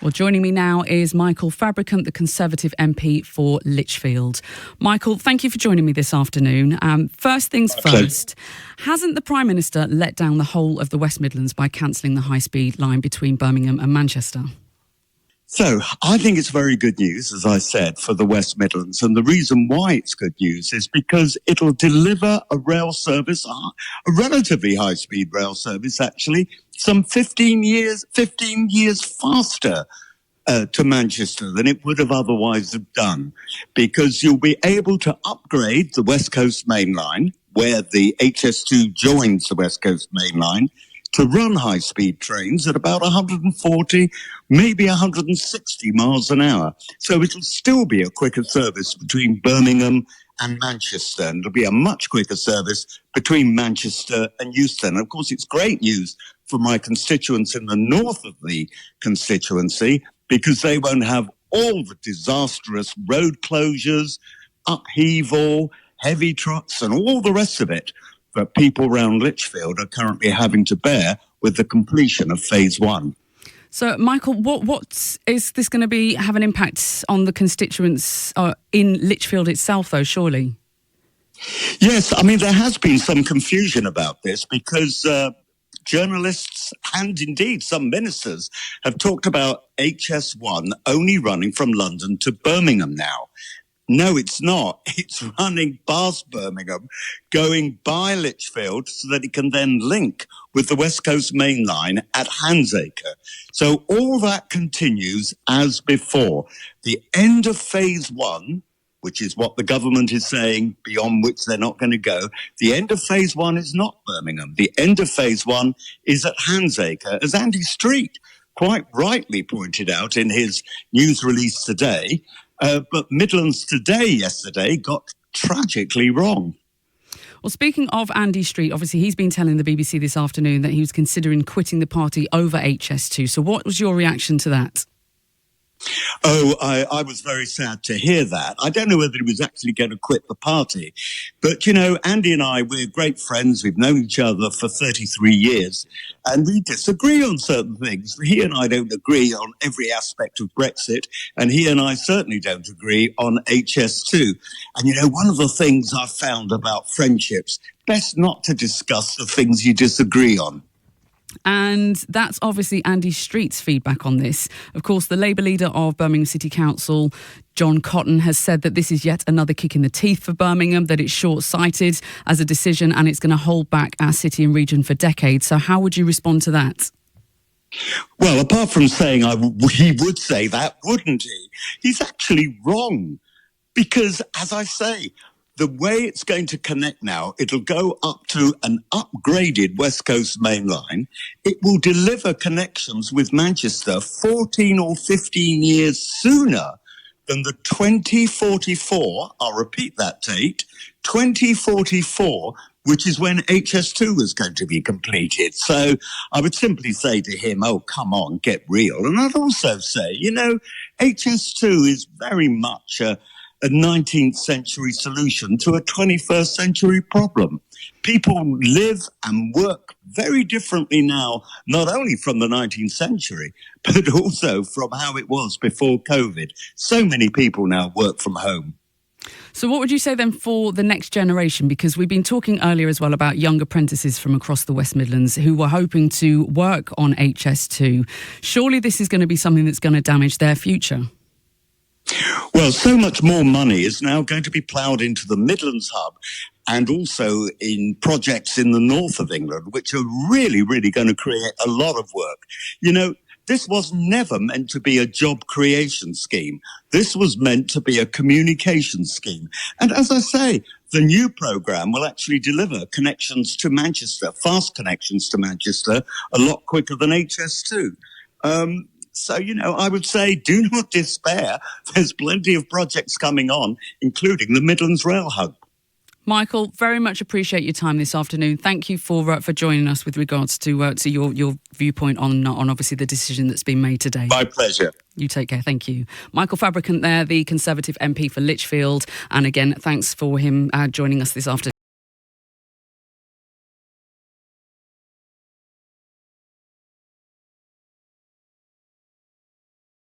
Well, joining me now is Michael Fabricant, the Conservative MP for Lichfield. Michael, thank you for joining me this afternoon. First things first, hasn't the Prime Minister let down the whole of the West Midlands by cancelling the high-speed line between Birmingham and Manchester? So I think it's very good news, as I said, for the West Midlands. And the reason why it's good news is because it'll deliver a rail service, a relatively high-speed rail service, actually, some 15 years faster to Manchester than it would have otherwise have done, because you'll be able to upgrade the West Coast Main Line, where the HS2 joins the West Coast Main Line, to run high-speed trains at about 140, maybe 160 miles an hour. So it'll still be a quicker service between Birmingham and Manchester, and it'll be a much quicker service between Manchester and Euston. And of course, it's great news for my constituents in the north of the constituency, because they won't have all the disastrous road closures, upheaval, heavy trucks, and all the rest of it that people around Lichfield are currently having to bear with the completion of phase one. So, Michael, what is this going to have an impact on the constituents in Lichfield itself, though, surely? Yes, I mean, there has been some confusion about this because journalists and indeed some ministers have talked about HS1 only running from London to Birmingham now. No, it's not. It's running past Birmingham, going by Lichfield so that it can then link with the West Coast Main Line at Handsacre. So all that continues as before. The end of phase one, which is what the government is saying, beyond which they're not going to go, the end of phase one is not Birmingham. The end of phase one is at Handsacre, as Andy Street quite rightly pointed out in his news release today. But Midlands Today yesterday got tragically wrong. Well, speaking of Andy Street, obviously he's been telling the BBC this afternoon that he was considering quitting the party over HS2. So what was your reaction to that? Oh, I was very sad to hear that. I don't know whether he was actually going to quit the party. But, you know, Andy and I, we're great friends. We've known each other for 33 years. And we disagree on certain things. He and I don't agree on every aspect of Brexit. And he and I certainly don't agree on HS2. And, you know, one of the things I've found about friendships, best not to discuss the things you disagree on. And that's obviously Andy Street's feedback on this. Of course, the Labour leader of Birmingham City Council, John Cotton, has said that this is yet another kick in the teeth for Birmingham, that it's short-sighted as a decision and it's going to hold back our city and region for decades. So how would you respond to that? Well, apart from saying he would say that, wouldn't he? He's actually wrong. Because, as I say, the way it's going to connect now, it'll go up to an upgraded West Coast Main Line. It will deliver connections with Manchester 14 or 15 years sooner than the 2044, I'll repeat that date, 2044, which is when HS2 was going to be completed. So I would simply say to him, oh, come on, get real. And I'd also say, you know, HS2 is very much a 19th century solution to a 21st century problem. People live and work very differently now, not only from the 19th century, but also from how it was before COVID. So many people now work from home. So what would you say then for the next generation? Because we've been talking earlier as well about young apprentices from across the West Midlands who were hoping to work on HS2. Surely this is going to be something that's going to damage their future. Well, so much more money is now going to be ploughed into the Midlands hub and also in projects in the north of England, which are really, really going to create a lot of work. You know, this was never meant to be a job creation scheme. This was meant to be a communication scheme. And as I say, the new programme will actually deliver connections to Manchester, fast connections to Manchester, a lot quicker than HS2. So, you know, I would say do not despair. There's plenty of projects coming on, including the Midlands Rail Hub. Michael, very much appreciate your time this afternoon. Thank you for joining us with regards to your viewpoint on obviously the decision that's been made today. My pleasure. You take care. Thank you. Michael Fabricant there, the Conservative MP for Lichfield. And again, thanks for him joining us this afternoon.